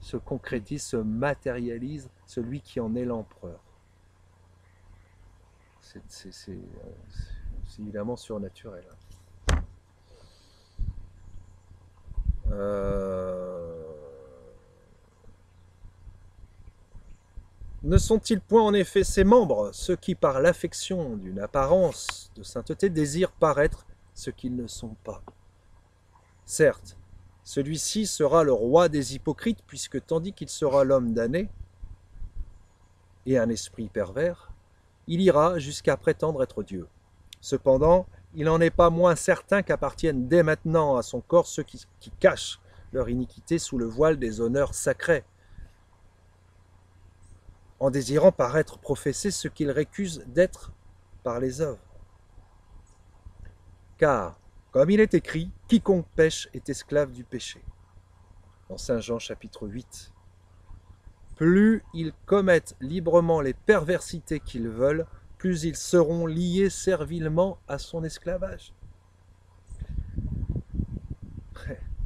[SPEAKER 1] se concrétise, se matérialise celui qui en est l'empereur. C'est évidemment surnaturel. Ne sont-ils point en effet ces membres, ceux qui par l'affection d'une apparence de sainteté désirent paraître ce qu'ils ne sont pas? Certes, celui-ci sera le roi des hypocrites, puisque tandis qu'il sera l'homme damné et un esprit pervers, il ira jusqu'à prétendre être Dieu. Cependant, il n'en est pas moins certain qu'appartiennent dès maintenant à son corps ceux qui cachent leur iniquité sous le voile des honneurs sacrés, en désirant paraître professer ce qu'ils récusent d'être par les œuvres. Car, comme il est écrit, quiconque pêche est esclave du péché. Dans Saint Jean chapitre 8. Plus ils commettent librement les perversités qu'ils veulent, plus ils seront liés servilement à son esclavage.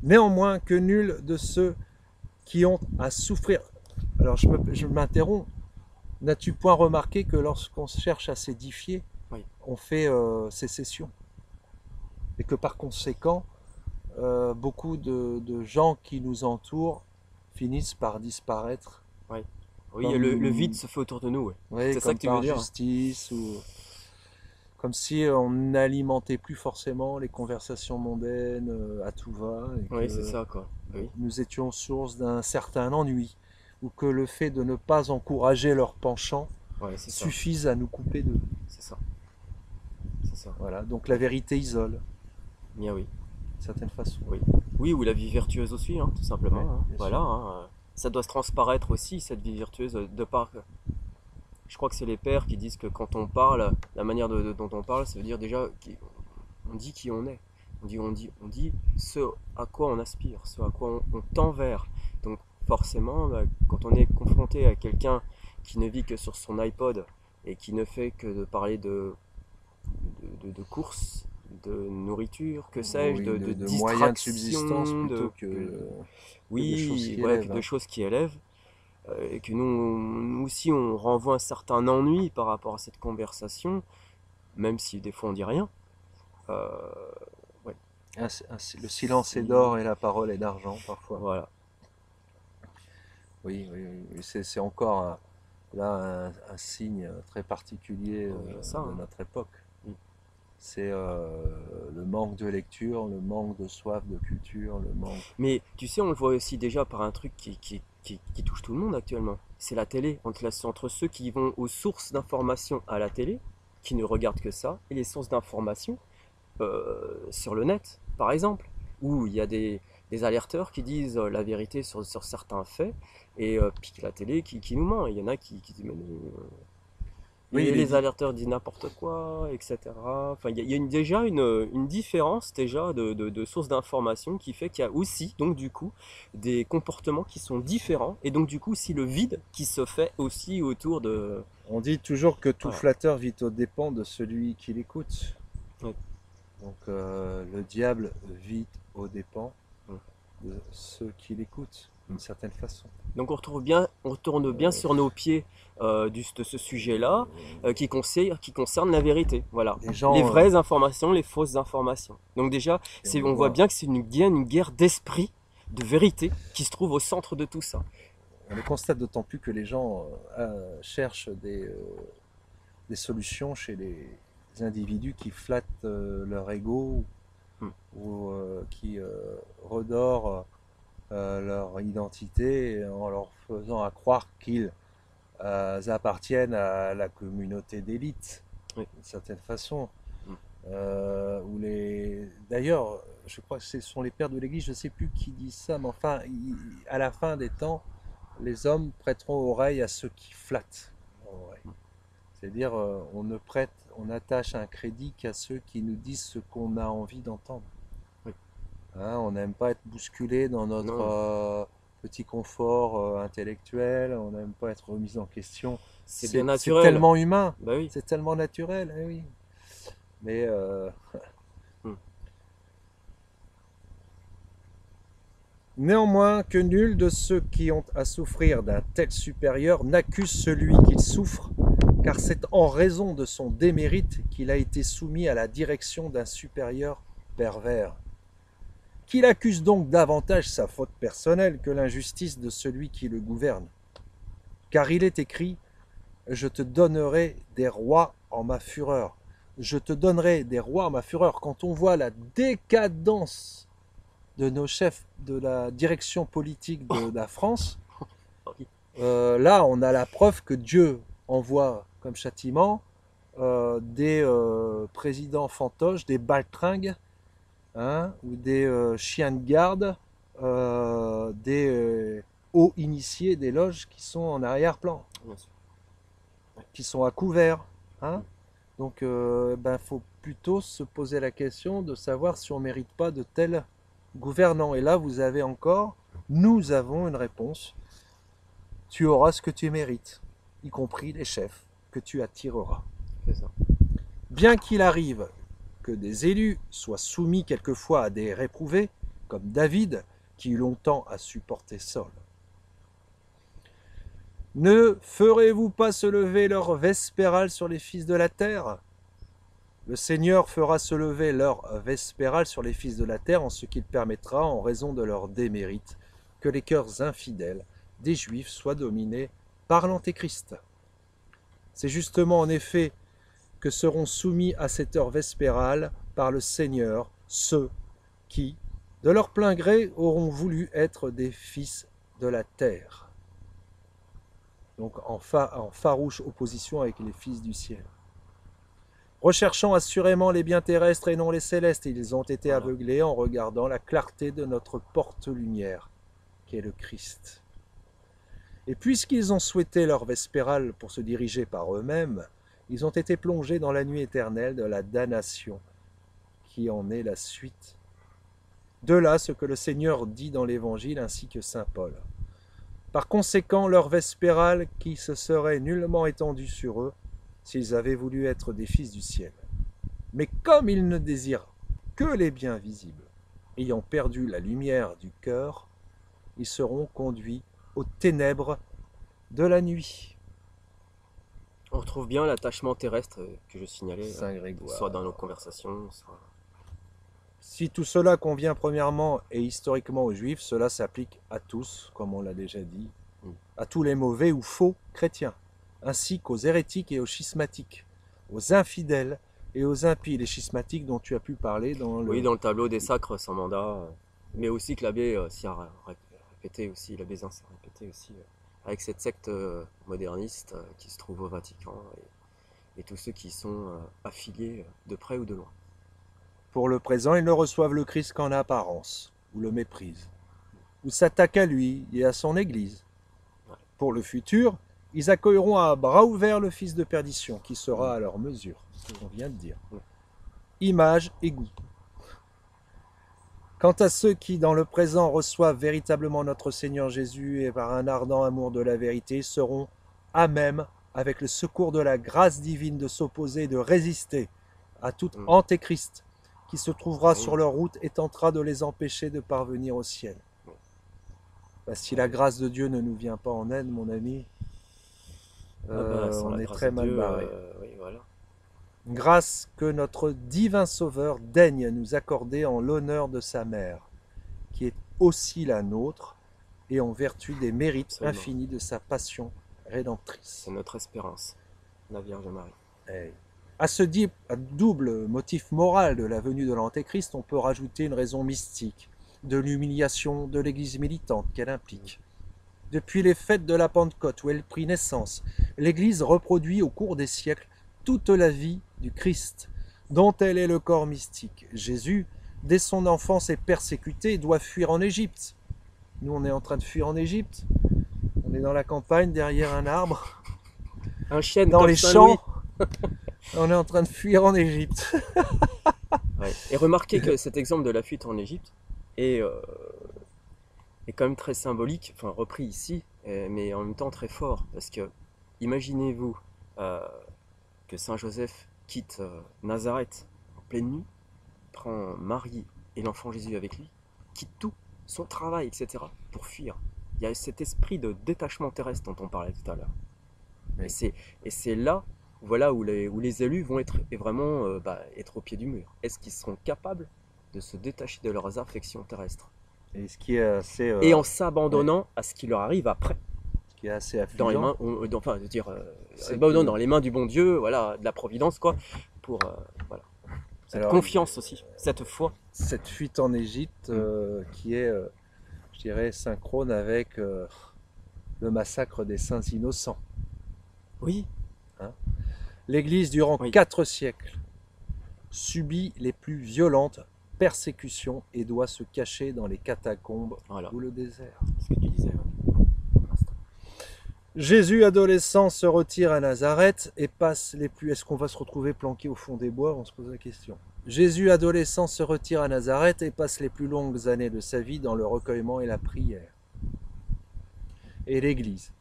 [SPEAKER 1] Néanmoins que nul de ceux qui ont à souffrir. Alors je m'interromps. N'as-tu point remarqué que lorsqu'on cherche à s'édifier,
[SPEAKER 2] oui,
[SPEAKER 1] on fait sécession? Et que par conséquent, beaucoup de gens qui nous entourent finissent par disparaître.
[SPEAKER 2] oui. Oui, comme, le vide se fait autour de nous. Ouais.
[SPEAKER 1] Oui, c'est ça que tu veux dire. Justice, ou comme si on n'alimentait plus forcément les conversations mondaines à tout va. Et
[SPEAKER 2] oui, c'est ça, quoi. Oui.
[SPEAKER 1] Nous étions source d'un certain ennui, ou que le fait de ne pas encourager leur penchant suffise à nous couper d'eux.
[SPEAKER 2] C'est ça.
[SPEAKER 1] C'est ça. Voilà, donc la vérité isole.
[SPEAKER 2] Bien oui.
[SPEAKER 1] D'une certaine façon.
[SPEAKER 2] Oui. Oui, ou la vie vertueuse aussi, hein, tout simplement.
[SPEAKER 1] Ouais,
[SPEAKER 2] hein. Voilà. Hein. Ça doit se transparaître aussi, cette vie vertueuse, de part que... Je crois que c'est les pères qui disent que quand on parle, la manière dont on parle, ça veut dire déjà on dit qui on est. On dit ce à quoi on aspire, ce à quoi on tend vers. Donc forcément, quand on est confronté à quelqu'un qui ne vit que sur son iPod et qui ne fait que de parler de course, nourriture, que sais-je,
[SPEAKER 1] Oui,
[SPEAKER 2] de
[SPEAKER 1] de moyens de
[SPEAKER 2] distraction,
[SPEAKER 1] subsistance plutôt que des choses
[SPEAKER 2] oui,
[SPEAKER 1] qui
[SPEAKER 2] ouais,
[SPEAKER 1] élèvent.
[SPEAKER 2] de choses qui élèvent, et que nous aussi on renvoie un certain ennui par rapport à cette conversation, même si des fois on dit rien. Euh, ouais,
[SPEAKER 1] Le silence est
[SPEAKER 2] c'est...
[SPEAKER 1] d'or et la parole est d'argent parfois.
[SPEAKER 2] Voilà.
[SPEAKER 1] Oui, oui, oui. C'est encore là un signe très particulier
[SPEAKER 2] Il y a ça,
[SPEAKER 1] de
[SPEAKER 2] hein.
[SPEAKER 1] notre époque.
[SPEAKER 2] Mm.
[SPEAKER 1] C'est le manque de lecture, le manque de soif de culture, le manque.
[SPEAKER 2] Mais tu sais, on le voit aussi déjà par un truc qui touche tout le monde actuellement. C'est la télé. Entre ceux qui vont aux sources d'informations à la télé, qui ne regardent que ça, et les sources d'informations sur le net, par exemple, où il y a des alerteurs qui disent la vérité sur certains faits, et puis la télé qui nous ment. Il y en a qui disent, mais
[SPEAKER 1] Oui,
[SPEAKER 2] et les alerteurs disent n'importe quoi, etc. Enfin, il y a déjà une différence déjà de sources d'information qui fait qu'il y a aussi, donc du coup, des comportements qui sont différents, et donc du coup, aussi le vide qui se fait aussi autour de...
[SPEAKER 1] on dit toujours que tout
[SPEAKER 2] Voilà.
[SPEAKER 1] flatteur vit aux dépens de celui qui l'écoute.
[SPEAKER 2] Ouais.
[SPEAKER 1] Donc le diable vit aux dépens
[SPEAKER 2] Ouais.
[SPEAKER 1] de ceux qui l'écoutent, d'une certaine façon.
[SPEAKER 2] Donc on retourne bien sur nos pieds de ce sujet-là qui concerne la vérité. Voilà.
[SPEAKER 1] Les
[SPEAKER 2] Les
[SPEAKER 1] gens,
[SPEAKER 2] vraies informations, les fausses informations. Donc déjà,
[SPEAKER 1] et on le
[SPEAKER 2] on voit
[SPEAKER 1] voit,
[SPEAKER 2] bien que c'est une guerre d'esprit, de vérité, qui se trouve au centre de tout ça.
[SPEAKER 1] on le constate d'autant plus que les gens cherchent des solutions chez les individus qui flattent leur ego
[SPEAKER 2] Hmm.
[SPEAKER 1] ou qui redorent leur identité en leur faisant à croire qu'ils appartiennent à la communauté d'élite,
[SPEAKER 2] Oui.
[SPEAKER 1] d'une certaine façon.
[SPEAKER 2] Hmm.
[SPEAKER 1] D'ailleurs, je crois que ce sont les pères de l'Église, je ne sais plus qui dit ça, mais enfin, à la fin des temps, les hommes prêteront oreille à ceux qui flattent. Ouais. C'est-à-dire, on attache un crédit qu'à ceux qui nous disent ce qu'on a envie d'entendre.
[SPEAKER 2] Oui.
[SPEAKER 1] Hein, on n'aime pas être bousculé dans notre
[SPEAKER 2] Non,
[SPEAKER 1] petit confort intellectuel, on n'aime pas être remis en question.
[SPEAKER 2] c'est bien
[SPEAKER 1] C'est
[SPEAKER 2] naturel.
[SPEAKER 1] tellement humain,
[SPEAKER 2] Bah oui.
[SPEAKER 1] c'est tellement naturel, eh oui. Mais
[SPEAKER 2] Hmm.
[SPEAKER 1] néanmoins que nul de ceux qui ont à souffrir d'un tel supérieur n'accuse celui qu'il souffre, car c'est en raison de son démérite qu'il a été soumis à la direction d'un supérieur pervers. Qu'il accuse donc davantage sa faute personnelle que l'injustice de celui qui le gouverne. Car il est écrit « Je te donnerai des rois en ma fureur ». Je te donnerai des rois en ma fureur. Quand on voit la décadence de nos chefs de la direction politique de la France, là on a la preuve que Dieu envoie comme châtiment des présidents fantoches, des baltringues, hein, ou des chiens de garde, des hauts initiés des loges qui sont en arrière-plan,
[SPEAKER 2] Bien sûr.
[SPEAKER 1] qui sont à couvert. Hein. Donc faut plutôt se poser la question de savoir si on ne mérite pas de tels gouvernants. Et là, nous avons une réponse. Tu auras ce que tu mérites, y compris les chefs que tu attireras.
[SPEAKER 2] C'est ça.
[SPEAKER 1] Bien qu'il arrive que des élus soient soumis quelquefois à des réprouvés, comme David, qui eut longtemps à supporter Saul. Ne ferez-vous pas se lever leur vespérale sur les fils de la terre ? Le Seigneur fera se lever leur vespérale sur les fils de la terre en ce qu'il permettra, en raison de leur démérite, que les cœurs infidèles des Juifs soient dominés par l'Antéchrist. C'est justement en effet que seront soumis à cette heure vespérale par le Seigneur ceux qui, de leur plein gré, auront voulu être des fils de la terre. Donc en farouche opposition avec les fils du ciel. Recherchant assurément les biens terrestres et non les célestes, ils ont été aveuglés en regardant la clarté de notre porte-lumière, qui est le Christ. Et puisqu'ils ont souhaité leur vespérale pour se diriger par eux-mêmes, ils ont été plongés dans la nuit éternelle de la damnation, qui en est la suite. De là ce que le Seigneur dit dans l'Évangile ainsi que saint Paul. Par conséquent, leur vespérale qui se serait nullement étendue sur eux, s'ils avaient voulu être des fils du ciel. Mais comme ils ne désirent que les biens visibles, ayant perdu la lumière du cœur, ils seront conduits aux ténèbres de la nuit.
[SPEAKER 2] On retrouve bien l'attachement terrestre que je signalais,
[SPEAKER 1] Saint Grégoire.
[SPEAKER 2] soit dans nos conversations, soit...
[SPEAKER 1] Si tout cela convient premièrement et historiquement aux Juifs, cela s'applique à tous, comme on l'a déjà dit, à tous les mauvais ou faux chrétiens, ainsi qu'aux hérétiques et aux schismatiques, aux infidèles et aux impies, les schismatiques dont tu as pu parler dans le...
[SPEAKER 2] Oui, dans le tableau des sacres sans mandat, mais aussi que l'abbé s'y a répété aussi, l'abbé Zin s'y a répété aussi, avec cette secte moderniste qui se trouve au Vatican, et tous ceux qui y sont affiliés de près ou de loin.
[SPEAKER 1] Pour le présent, ils ne reçoivent le Christ qu'en apparence, ou le méprisent, ou s'attaquent à lui et à son Église. Pour le futur, ils accueilleront à bras ouverts le fils de perdition, qui sera à leur mesure, ce qu'on vient de dire. Image et goût. Quant à ceux qui, dans le présent, reçoivent véritablement notre Seigneur Jésus et par un ardent amour de la vérité, seront à même, avec le secours de la grâce divine, de s'opposer et de résister à tout antéchrist qui se trouvera sur leur route et tentera de les empêcher de parvenir au ciel. Si la grâce de Dieu ne nous vient pas en aide, mon ami, on est très mal barré.
[SPEAKER 2] Oui, voilà.
[SPEAKER 1] Grâce que notre divin Sauveur daigne nous accorder en l'honneur de sa mère, qui est aussi la nôtre, et en vertu des mérites infinis de sa passion rédemptrice.
[SPEAKER 2] C'est notre espérance, la Vierge Marie.
[SPEAKER 1] À ce double motif moral de la venue de l'Antéchrist, on peut rajouter une raison mystique de l'humiliation de l'Église militante qu'elle implique. Depuis les fêtes de la Pentecôte où elle prit naissance, l'Église reproduit au cours des siècles toute la vie du Christ, dont elle est le corps mystique. Jésus, dès son enfance, est persécuté et doit fuir en Égypte. Nous, on est en train de fuir en Égypte. On est dans la campagne, derrière un arbre,
[SPEAKER 2] un chêne
[SPEAKER 1] dans les champs. On est en train de fuir en Égypte.
[SPEAKER 2] Ouais. Et remarquez que cet exemple de la fuite en Égypte est quand même très symbolique, enfin repris ici, mais en même temps très fort. Parce que imaginez-vous que Saint Joseph quitte Nazareth en pleine nuit, prend Marie et l'enfant Jésus avec lui, quitte tout, son travail, etc., pour fuir. Il y a cet esprit de détachement terrestre dont on parlait tout à l'heure. Oui. Et c'est là, voilà, où les élus vont être vraiment être au pied du mur. Est-ce qu'ils seront capables de se détacher de leurs affections terrestres
[SPEAKER 1] et ce qui est assez,
[SPEAKER 2] et en s'abandonnant à ce qui leur arrive après.
[SPEAKER 1] Ce qui est assez affligeant.
[SPEAKER 2] Dans les mains, dans les mains du bon Dieu, voilà, de la providence, quoi, pour voilà. Cette confiance aussi, cette foi.
[SPEAKER 1] Cette fuite en Égypte qui est, je dirais, synchrone avec le massacre des saints innocents.
[SPEAKER 2] Oui.
[SPEAKER 1] L'Église, durant 4 siècles, subit les plus violentes persécutions et doit se cacher dans les catacombes ou le désert.
[SPEAKER 2] Ce que tu disais.
[SPEAKER 1] Jésus, adolescent, se retire à Nazareth et passe les plus... Est-ce qu'on va se retrouver planqué au fond des bois? On se pose la question. Jésus, adolescent, se retire à Nazareth et passe les plus longues années de sa vie dans le recueillement et la prière. Et l'Église,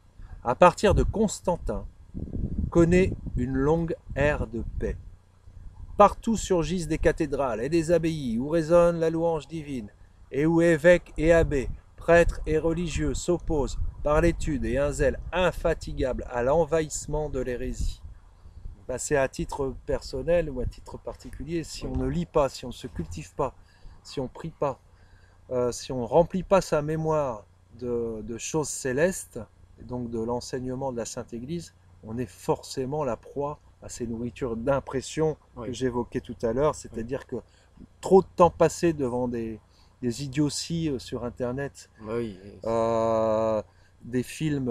[SPEAKER 1] à partir de Constantin, connaît une longue ère de paix. Partout surgissent des cathédrales et des abbayes où résonne la louange divine et où évêques et abbés, prêtres et religieux s'opposent par l'étude et un zèle infatigable à l'envahissement de l'hérésie. C'est à titre personnel ou à titre particulier, si on ne lit pas, si on ne se cultive pas, si on ne prie pas, si on ne remplit pas sa mémoire de choses célestes, et donc de l'enseignement de la Sainte Église, on est forcément la proie à ces nourritures d'impression que j'évoquais tout à l'heure, c'est-à-dire que trop de temps passé devant des idioties sur Internet, des films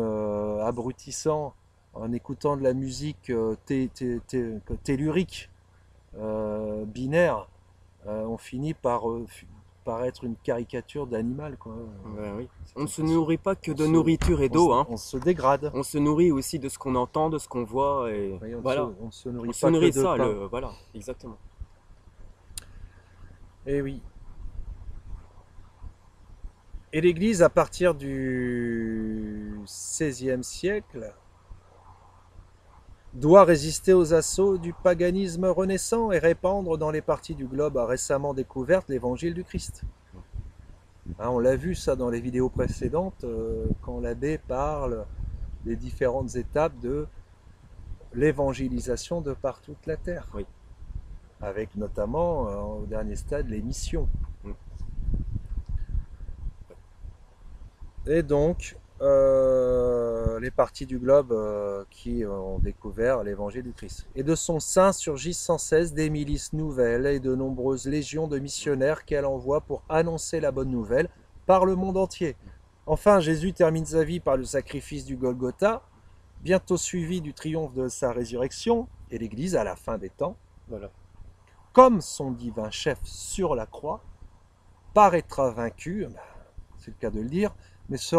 [SPEAKER 1] abrutissants, en écoutant de la musique tellurique, binaire, on finit par être une caricature d'animal, quoi.
[SPEAKER 2] On ne se nourrit pas que de nourriture et d'eau.
[SPEAKER 1] On se dégrade.
[SPEAKER 2] On se nourrit aussi de ce qu'on entend, de ce qu'on voit. Et
[SPEAKER 1] on ne se nourrit pas que de
[SPEAKER 2] ça,
[SPEAKER 1] pain.
[SPEAKER 2] Voilà, exactement.
[SPEAKER 1] Et oui. Et l'Église, à partir du XVIe siècle, doit résister aux assauts du paganisme renaissant et répandre dans les parties du globe récemment découvertes l'évangile du Christ. Hein, on l'a vu ça dans les vidéos précédentes, quand l'abbé parle des différentes étapes de l'évangélisation de par toute la terre.
[SPEAKER 2] Oui.
[SPEAKER 1] Avec notamment, au dernier stade, les missions. Et donc, les parties du globe qui ont découvert l'évangile du Christ. Et de son sein surgissent sans cesse des milices nouvelles et de nombreuses légions de missionnaires qu'elle envoie pour annoncer la bonne nouvelle par le monde entier. Enfin, Jésus termine sa vie par le sacrifice du Golgotha, bientôt suivi du triomphe de sa résurrection, et l'Église, à la fin des temps,
[SPEAKER 2] Voilà.
[SPEAKER 1] comme son divin chef sur la croix, paraîtra vaincue, c'est le cas de le dire, mais ce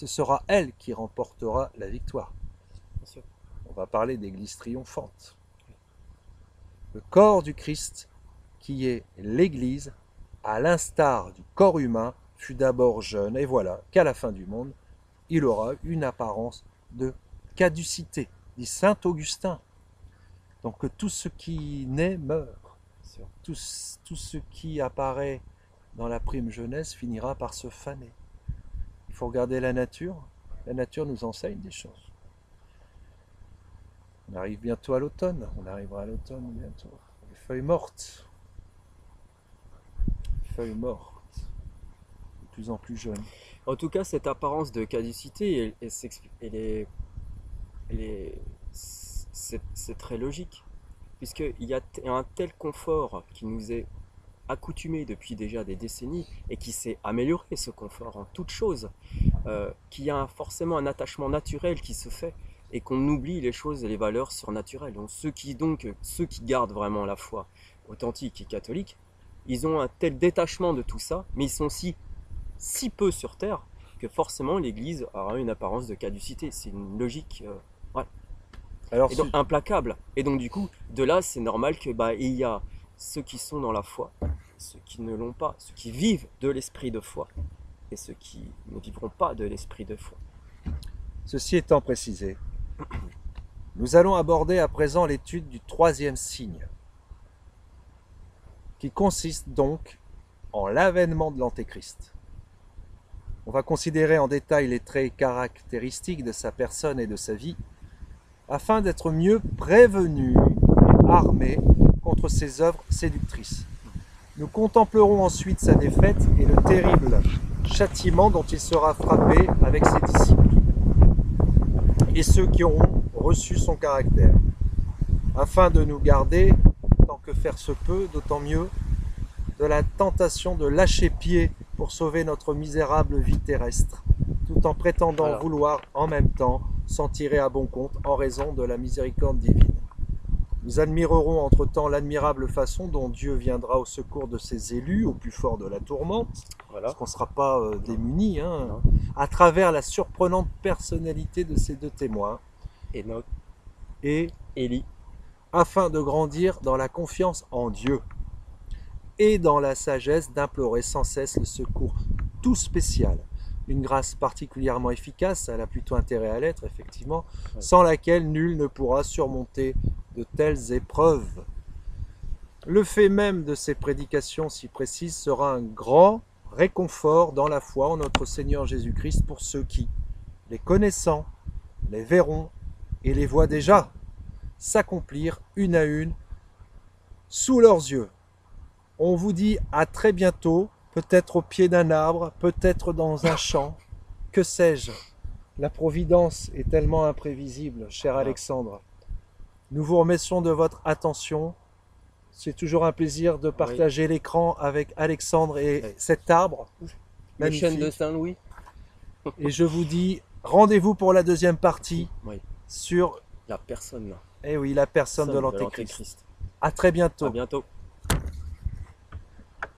[SPEAKER 1] sera elle qui remportera la victoire.
[SPEAKER 2] Bien sûr.
[SPEAKER 1] On va parler d'église triomphante. Le corps du Christ, qui est l'église, à l'instar du corps humain, fut d'abord jeune, et voilà qu'à la fin du monde, il aura une apparence de caducité, dit saint Augustin. Donc tout ce qui naît meurt. Tout ce qui apparaît dans la prime jeunesse finira par se faner. Il faut regarder la nature. La nature nous enseigne des choses. On arrive bientôt à l'automne. On arrivera à l'automne bientôt. Les feuilles mortes. Les feuilles mortes. De plus en plus jeunes.
[SPEAKER 2] En tout cas, cette apparence de caducité, c'est très logique. Puisqu'il y a un tel confort qui nous est accoutumé depuis déjà des décennies et qui s'est amélioré, ce confort en toute chose, qu'il y a forcément un attachement naturel qui se fait et qu'on oublie les choses et les valeurs surnaturelles. Donc ceux qui gardent vraiment la foi authentique et catholique, ils ont un tel détachement de tout ça, mais ils sont si peu sur terre que forcément l'Église aura une apparence de caducité. C'est une logique
[SPEAKER 1] Alors,
[SPEAKER 2] et donc, implacable. Et donc du coup, de là, c'est normal que il y a ceux qui sont dans la foi, ceux qui ne l'ont pas, ceux qui vivent de l'esprit de foi, et ceux qui ne vivront pas de l'esprit de foi.
[SPEAKER 1] Ceci étant précisé, nous allons aborder à présent l'étude du troisième signe, qui consiste donc en l'avènement de l'Antéchrist. On va considérer en détail les traits caractéristiques de sa personne et de sa vie, afin d'être mieux prévenus et armés contre ses œuvres séductrices. Nous contemplerons ensuite sa défaite et le terrible châtiment dont il sera frappé avec ses disciples et ceux qui auront reçu son caractère, afin de nous garder, tant que faire se peut, d'autant mieux, de la tentation de lâcher pied pour sauver notre misérable vie terrestre, tout en prétendant vouloir en même temps s'en tirer à bon compte en raison de la miséricorde divine. Nous admirerons entre-temps l'admirable façon dont Dieu viendra au secours de ses élus au plus fort de la tourmente, parce qu'on ne sera pas démunis, à travers la surprenante personnalité de ces deux témoins,
[SPEAKER 2] Enoch
[SPEAKER 1] et
[SPEAKER 2] Élie,
[SPEAKER 1] afin de grandir dans la confiance en Dieu et dans la sagesse d'implorer sans cesse le secours tout spécial, une grâce particulièrement efficace, elle a plutôt intérêt à l'être, effectivement, sans laquelle nul ne pourra surmonter de telles épreuves. Le fait même de ces prédications si précises sera un grand réconfort dans la foi en notre Seigneur Jésus-Christ pour ceux qui, les connaissant, les verront et les voient déjà s'accomplir une à une sous leurs yeux. On vous dit à très bientôt, peut-être au pied d'un arbre, peut-être dans un champ, que sais-je. La providence est tellement imprévisible, cher Alexandre. Nous vous remercions de votre attention. C'est toujours un plaisir de partager l'écran avec Alexandre et cet arbre.
[SPEAKER 2] La chaîne de Saint-Louis.
[SPEAKER 1] Et je vous dis rendez-vous pour la deuxième partie sur
[SPEAKER 2] la personne.
[SPEAKER 1] Eh oui, la personne de l'Antéchrist. À très bientôt.
[SPEAKER 2] À bientôt.